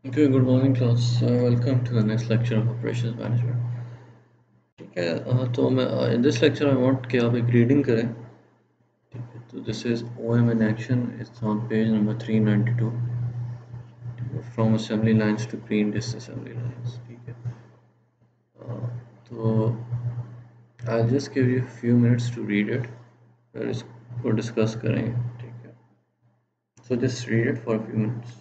Okay, good morning class. Welcome to the next lecture of operations management. ठीक है तो मैं in this lecture I want कि आप एक reading करें. ठीक है तो this is OM in action. It's on page number 392. From assembly lines to green disassembly lines. ठीक है तो I'll just give you a few minutes to read it. फिर इसको discuss करेंगे. ठीक है so just read it for a few minutes.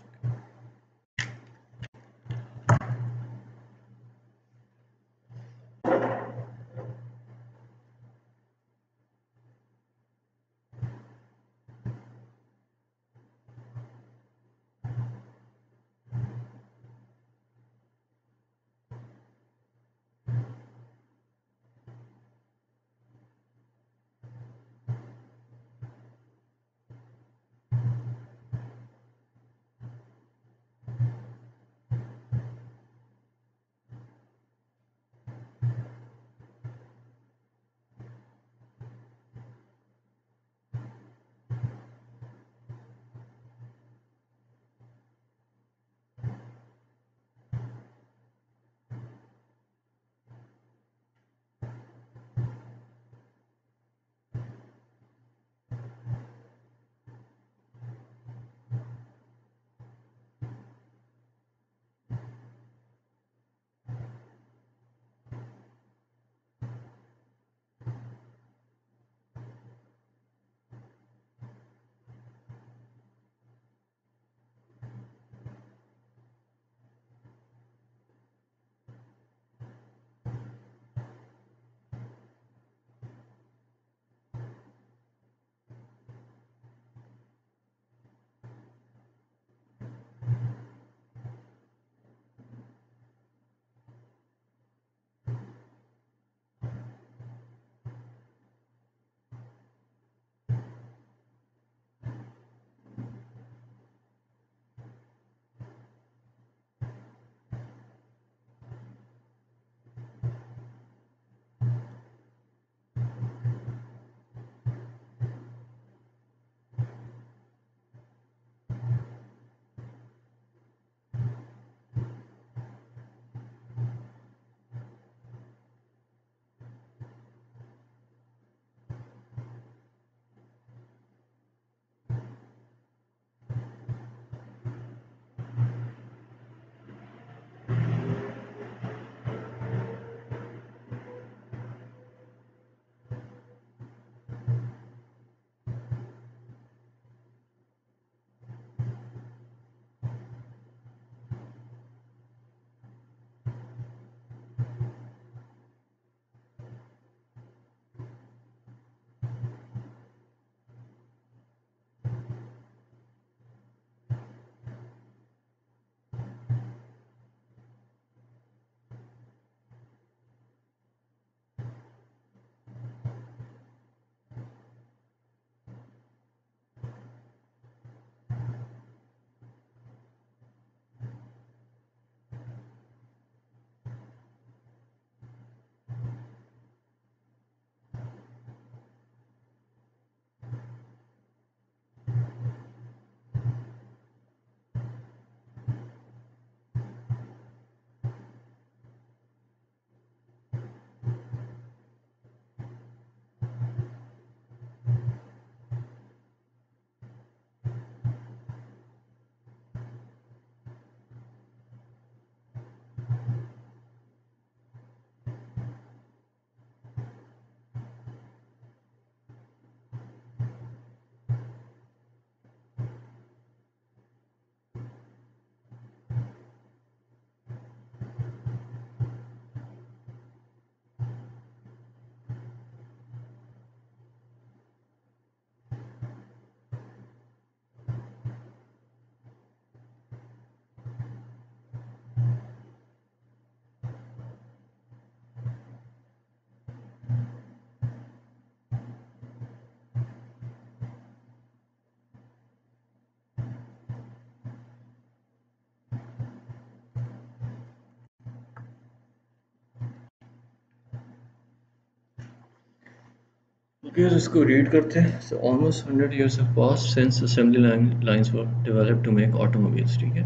Okay, let's go read करते हैं. So almost 100 years have passed since assembly lines were developed to make automobiles. ठीक है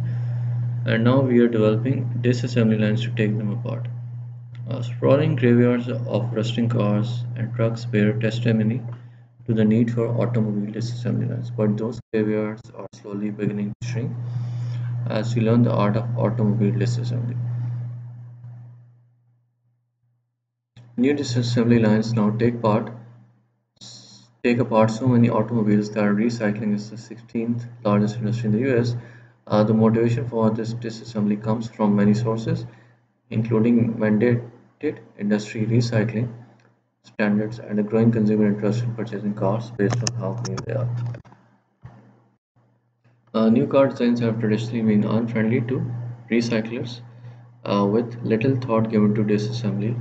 and now we are developing disassembly lines to take them apart. Sprawling graveyards of rusting cars and trucks bear testimony to the need for automobile disassembly lines, but those graveyards are slowly beginning to shrink as we learn the art of automobile disassembly. New disassembly lines now take apart so many automobiles that recycling is the 16th largest industry in the US. The motivation for this disassembly comes from many sources, including mandated industry recycling standards and a growing consumer interest in purchasing cars based on how clean they are. New car designs have traditionally been unfriendly to recyclers, with little thought given to disassembly.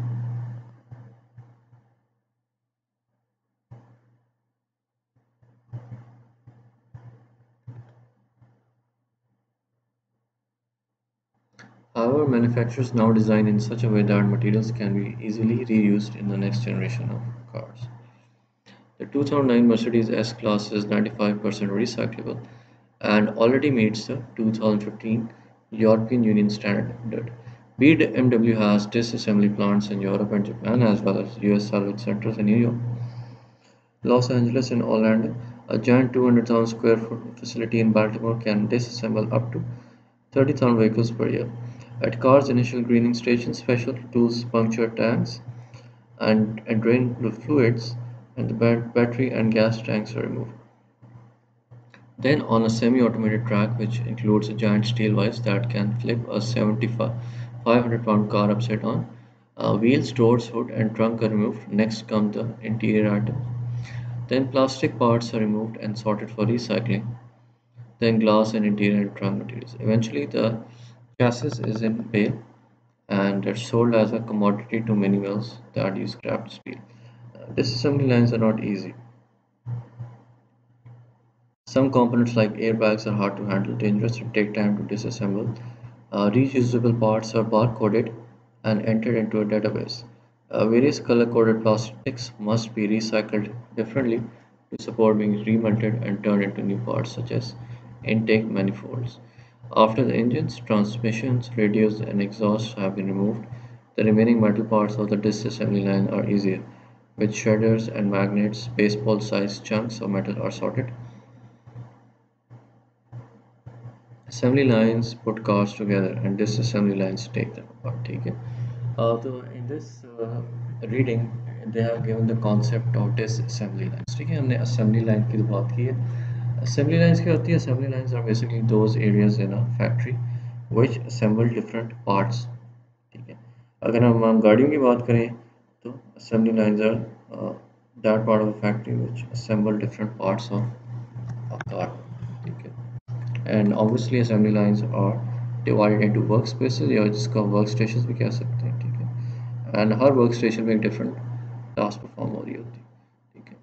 However, manufacturers now design in such a way that materials can be easily reused in the next generation of cars. The 2009 Mercedes S-Class is 95% recyclable and already meets the 2015 European Union standard. BMW has disassembly plants in Europe and Japan as well as US salvage centers in New York, Los Angeles, and Orlando. A giant 200,000 square foot facility in Baltimore can disassemble up to 30,000 vehicles per year. At cars' initial greening stations, special tools puncture tanks and drain the fluids, and the battery and gas tanks are removed. Then, on a semi-automated track, which includes a giant steel vise that can flip a 500-pound car upside down, wheels, doors, hood, and trunk are removed. Next come the interior items. Then plastic parts are removed and sorted for recycling. Then glass and interior and trunk materials. Eventually, the chassis is in bale and it's sold as a commodity to many mills that use scrap steel. Disassembly lines are not easy. Some components like airbags are hard to handle, dangerous, and take time to disassemble. Reusable parts are barcoded and entered into a database. Various color-coded plastics must be recycled differently to support being remelted and turned into new parts such as intake manifolds. After the engines, transmissions, radios, and exhausts have been removed, the remaining metal parts of the disassembly line are easier. With shredders and magnets, baseball-sized chunks of metal are sorted. Assembly lines put cars together and disassembly lines take them apart. ठीक है? तो in this reading they have given the concept of disassembly lines. ठीक है, हमने assembly line की तो बात की है. Assembly lines क्या होती है? Assembly lines are basically those areas in a factory which assemble different parts. ठीक है, अगर हम गाड़ियों की बात करें तो assembly lines are that part of a factory which assemble different parts of a car. ठीक है, and obviously assembly lines are divided into workspaces या जिसको वर्क स्टेशन भी कह सकते हैं. ठीक है, एंड हर वर्क स्टेशन में एक डिफरेंट टास्क परफॉर्म हो रही होती है. ठीक है,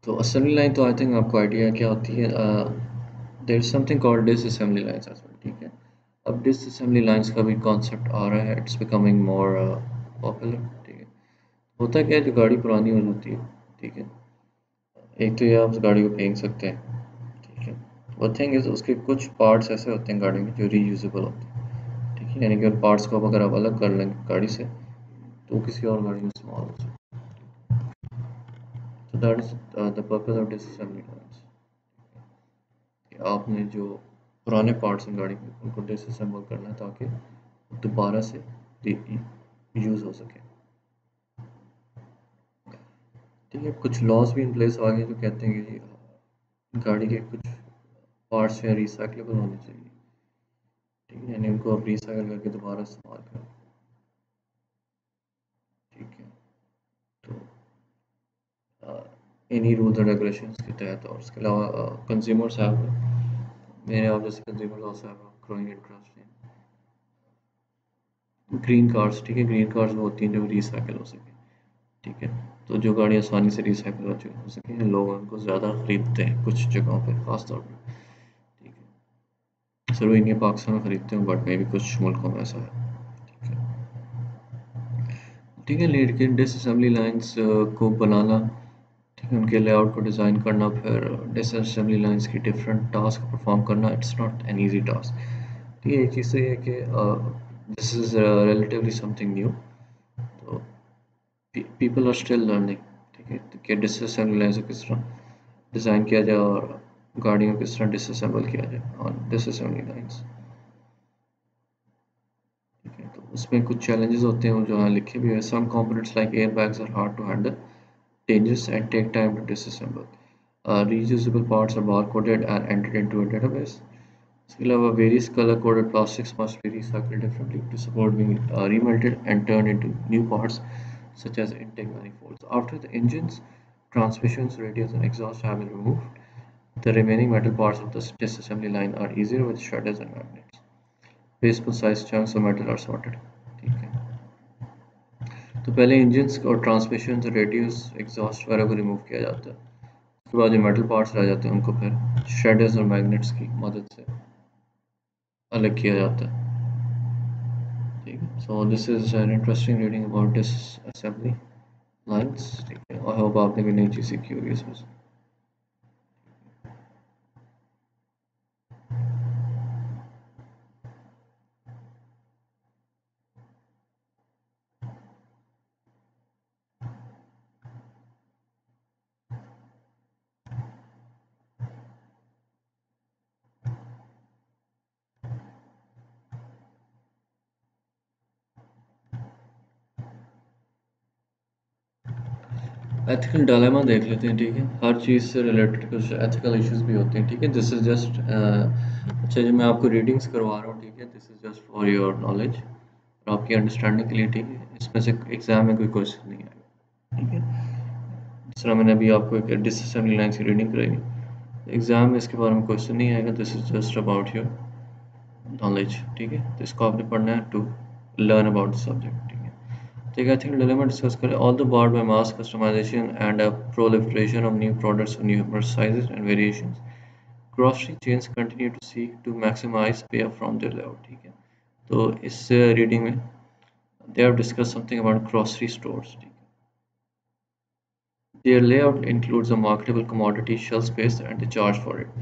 तो असेंबली लाइन तो आई थिंक आपको आइडिया क्या होती है. There is something called disassembly lines as well. ठीक है, अब डिसअसेंबली लाइंस का भी कॉन्सेप्ट आ रहा है. It's becoming more popular. ठीक है, होता क्या है, जो गाड़ी पुरानी हो जाती है, ठीक है, एक तो ये आप उस गाड़ी को फेंक सकते हैं. ठीक है, वो थिंग इज उसके कुछ पार्ट्स ऐसे होते हैं गाड़ी में जो रीयूजेबल होते हैं. ठीक है, यानी कि उन पार्ट्स को अब अगर आप अलग कर लेंगे गाड़ी से तो वो किसी और गाड़ी में इस्तेमाल हो सकते हैं. तो that is the purpose of disassembly lines. आपने जो पुराने पार्ट्स हैं गाड़ी के उनको डिसअसेंबल करना है ताकि दोबारा से यूज़ हो सके. ठीक है, कुछ लॉज भी इन प्लेस आ गए जो कहते हैं कि गाड़ी के कुछ पार्ट्स या रिसाइकलेबल होने चाहिए. ठीक है, यानी उनको आप रिसाइकल करके दोबारा इस्तेमाल करें. ठीक है, तो इन्हीं रूल्स एंड रेगुलेशंस के तहत और उसके अलावा कंज्यूमर्स हैव मेरे आप जैसे consumers also have growing interest in green cars. ठीक है, ग्रीन कार्स वो होती हैं जो रिसाइकल हो सके. ठीक है, तो जो गाड़ी आसानी से रिसाइकल हो सके लोग उनको ज़्यादा खरीदते हैं कुछ जगहों पर ख़ास तौर पर. ठीक है, ज़रूरी नहीं है पाकिस्तान में ख़रीदते हैं बट मे भी कुछ मुल्कों में ऐसा है. ठीक है, ठीक है, लेकिन डिसअसेंबली लाइंस को बनाना, ठीक उनके लेआउट को डिज़ाइन करना, फिर डिसअसेंबली लाइंस की डिफरेंट टास्क परफॉर्म करना, it's not an easy task. ठीक है, एक चीज़ तो ये है कि this is relatively something new, तो पीपल आर स्टिल लर्निंग। ठीक है, तो कि डिसअसेंबली लाइंस को किस तरह डिज़ाइन किया जाए और गाड़ियों को किस तरह डिसअसेंबल किया जाए ऑन डिसअसेंबली लाइंस। ठीक है, तो उसमें कुछ चैलेंजेस होते हैं जो यहाँ लिखे भी हैं। Some components like air bags are hard to handle, dangerous and take time to disassemble. Reusable parts are barcoded and entered into a database. इसके अलावा various color-coded plastics must be recycled differently to support being remelted and turned into new parts such as intake manifolds. After the engines, transmissions, radials, and exhaust have been removed, the remaining metal parts of the disassembly line are easier with shredders and magnets. Baseball-sized chunks of metal are sorted. ठीक है, तो पहले engines और transmission, radius, exhaust वगैरह को remove किया जाता है। उसके बाद जो मेटल पार्ट्स रह जाते हैं उनको फिर श्रेडर्स और मैग्नेट्स की मदद से अलग किया जाता है। ठीक है, so this is an interesting reading about this assembly lines. ठीक है, आई होप आपने भी नई चीज़ सीखी होगी इसमें से। एथिकल डायलेमा देख लेते हैं। ठीक है, हर चीज़ से रिलेटेड कुछ एथिकल इश्यूज भी होते हैं। ठीक है, दिस इज़ जस्ट अच्छा जो मैं आपको रीडिंग्स करवा रहा हूँ, ठीक है, this is just for your knowledge और आपकी अंडरस्टैंडिंग के लिए। ठीक है, इसमें से एग्जाम में कोई क्वेश्चन नहीं आएगा। ठीक है, जिस तरह मैंने अभी आपको एक डिसअसेंबली लाइन की रीडिंग कराई, एग्जाम में इसके बारे में क्वेश्चन नहीं आएगा। This is just about your knowledge. ठीक है, तो इसको आपने पढ़ना है to learn about the subject. ठीक है, ठीक है, आई थिंक डिलेमा डिस्कस करें। All the bard by mass customisation and a proliferation of new products और numerous sizes and variations, grocery chains continue to seek to maximise पे of from there layout. ठीक है, तो इस reading में they have discuss something about grocery stores. Their layout includes a marketable commodity shelf space and a charge for it.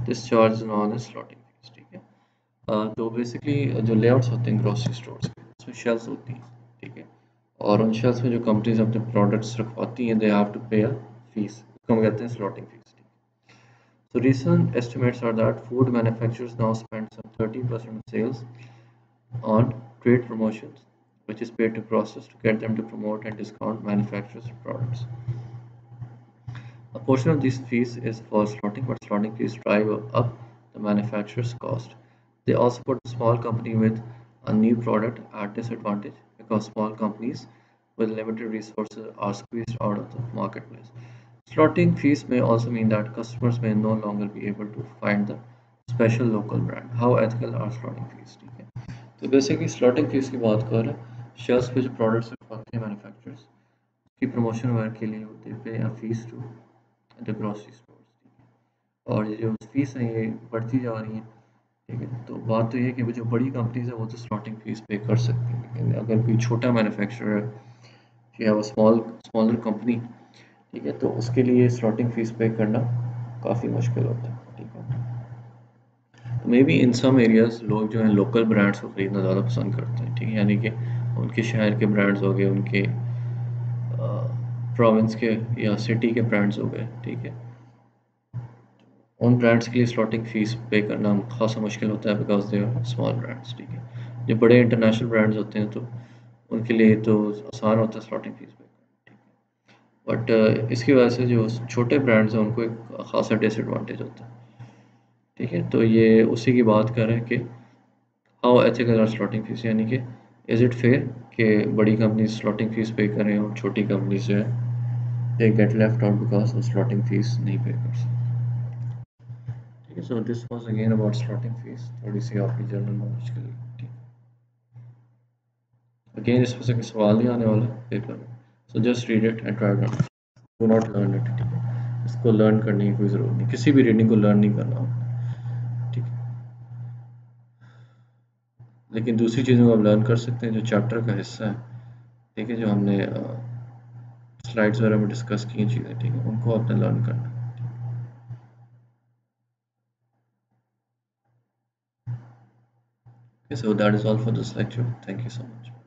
This charge is known as slotting fees. ठीक है, तो basically जो layouts होते हैं ग्रोसरी स्टोर्स के, उसमें shelves होती हैं। ठीक है, और उन शेल्फ्स में जो कंपनीज अपने प्रोडक्ट्स रखवाती हैं, दे हैव टू पे अ फीस, उसको हम कहते हैं slotting fees. So recent estimates are that food manufacturers now spend some 13% of sales on trade promotions, which is paid to grocers to get them to promote and discount manufacturers' products. A portion of these fees is for slotting, but slotting fees drive up the manufacturer's cost. They also put a small company with a new product at disadvantage because small companies with limited resources are squeezed out of the marketplace. Slotting fees may also mean that customers may no longer be able to find the special local brand. How ethical are slotting fees? ठीक है, तो basically slotting fees की बात कर रहे हैं, shells पे जो प्रोडक्ट्स रखवाते हैं मैन्युफैक्चरर्स की प्रमोशन वगैरह के लिए होते पे या fees to the grocery stores. और ये जो फीस है ये बढ़ती जा रही है। ठीक है, तो बात तो ये है कि वो जो बड़ी कंपनीज है वो तो स्लॉटिंग फीस पे कर सकती है, लेकिन अगर कोई छोटा मैन्युफैक्चरर है या वो स्मॉलर कंपनी, ठीक है, तो उसके लिए स्लॉटिंग फीस पे करना काफ़ी मुश्किल होता है। ठीक है, तो may be in some areas लोग जो हैं लोकल ब्रांड्स को खरीदना ज़्यादा पसंद करते हैं। ठीक है, यानी कि उनके शहर के ब्रांड्स हो गए, उनके प्रोविंस के या सिटी के ब्रांड्स हो गए। ठीक है, उन ब्रांड्स के लिए स्लॉटिंग फीस पे करना खासा मुश्किल होता है because they are small brands. ठीक है, जो बड़े इंटरनेशनल ब्रांड्स होते हैं तो उनके लिए तो आसान होता है स्लॉटिंग फीस पे। बट इसकी वजह से जो छोटे ब्रांड्स हैं उनको एक खासा डिसएडवांटेज होता है। ठीक है, तो ये उसी की बात कर रहे हैं कि how ethical are slotting fees, यानी कि इज़ इट फेयर कि बड़ी कंपनी स्लॉटिंग फीस पे करें और छोटी कंपनी से they get left out because वो स्लॉटिंग फीस नहीं पे कर सकते। ठीक है, so this was again about slotting fees, थोड़ी सी आपकी जनरल नॉलेज के लिए। ठीक है, अगेन इसमें से कोई सवाल नहीं आने वाला पेपर में, so just read it and try to do not learn it. ठीक है, इसको लर्न करने की कोई ज़रूरत नहीं, किसी भी रीडिंग को लर्न नहीं करना आपने। ठीक है, लेकिन दूसरी चीज़ों को आप लर्न कर सकते हैं जो चैप्टर का हिस्सा है। ठीक है, जो हमने स्लाइड्स वगैरह में डिस्कस की चीज़ें, ठीक है, उनको आपने लर्न करना है। Okay, so that is all for this lecture. Thank you so much.